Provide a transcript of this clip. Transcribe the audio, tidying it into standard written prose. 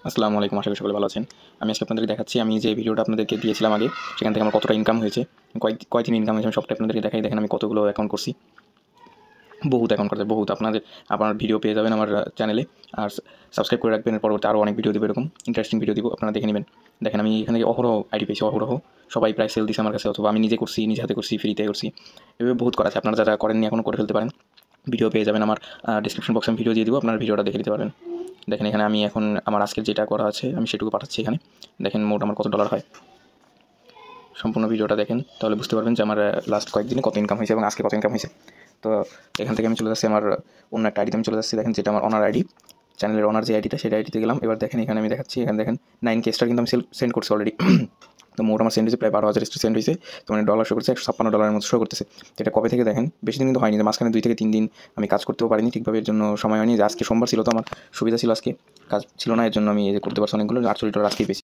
আসসালামু আলাইকুম, আশা করি সকলে ভালো আছেন। আমি আজকে আপনাদেরকে দেখাচ্ছি আমি যে ভিডিওটা আপনাদেরকে দিয়েছিলাম আগে, সেখান থেকে আমার কতটা ইনকাম হয়েছে, কয়দিন ইনকাম হয়েছে আমি সবটা আপনাদেরকে দেখাই। দেখেন আমি কতগুলো অ্যাকাউন্ট করছি, বহুত অ্যাকাউন্ট করতে, বহুত। আপনার ভিডিও পেয়ে যাবেন আমার চ্যানেলে। আর সাবস্ক্রাইব করে রাখবেন, এর পরবর্তী আরও অনেক ভিডিও দেবো, এরকম ইন্টারেস্টিং ভিডিও দিব, আপনারা দেখে নেবেন। দেখেন আমি এখান থেকে অহরহ আইডি পেয়েছি, অহরহ সবাই প্রায় সেল দিচ্ছে আমার কাছে, অথবা আমি নিজে করছি, নিজে হাতে করছি, ফ্রিতে করছি। এভাবে বহুত করা আছে, আপনারা যারা করেননি এখনও করে ফেলতে পারেন। ভিডিও পেয়ে যাবেন আমার ডিসক্রিপশন বক্সে, আমি ভিডিও দিয়ে দিব, আপনারা ভিডিওটা দেখে নিতে পারবেন। দেখেন এখানে আমি এখন আমার আজকের যেটা করা আছে আমি সেটুকু পাঠাচ্ছি এখানে। দেখেন মোট আমার কত ডলার হয়, সম্পূর্ণ ভিডিওটা দেখেন, তাহলে বুঝতে পারবেন যে আমার লাস্ট কয়েকদিনে কত ইনকাম হয়েছে এবং আজকে কত ইনকাম হয়েছে। তো এখান থেকে আমি চলে যাচ্ছি আমার অন্য একটা আইডিতে আমি চলে যাচ্ছি। দেখেন যেটা আমার অনার আইডি, চ্যানেলের অনার যে আইডিটা, সেই আইডিতে গেলাম। এবার দেখেন এখানে আমি দেখাচ্ছি, এখানে দেখেন 9K স্টার কিন্তু আমি সেন্ড করছি অলরেডি। তো মোট আমার সেন্ড হয়েছে প্রায় 12,000 স্টার সেন্ড হয়েছে। তো মানে ডলার শো করছে, $156 মতো শো করতেছে। তো এটা কবে থেকে দেখেন, বেশি দিন কিন্তু হয়নি, মাঝখানে 2 থেকে 3 দিন আমি কাজ করতেও পারিনি ঠিকভাবে, এর জন্য সময় হয়নি। যে আজকে সোমবার ছিল, তো আমার সুবিধা ছিল, আজকে কাজ ছিল না, এর জন্য আমি এই যে করতে পারছি অনেকগুলো $48 আজকেই পেয়েছি।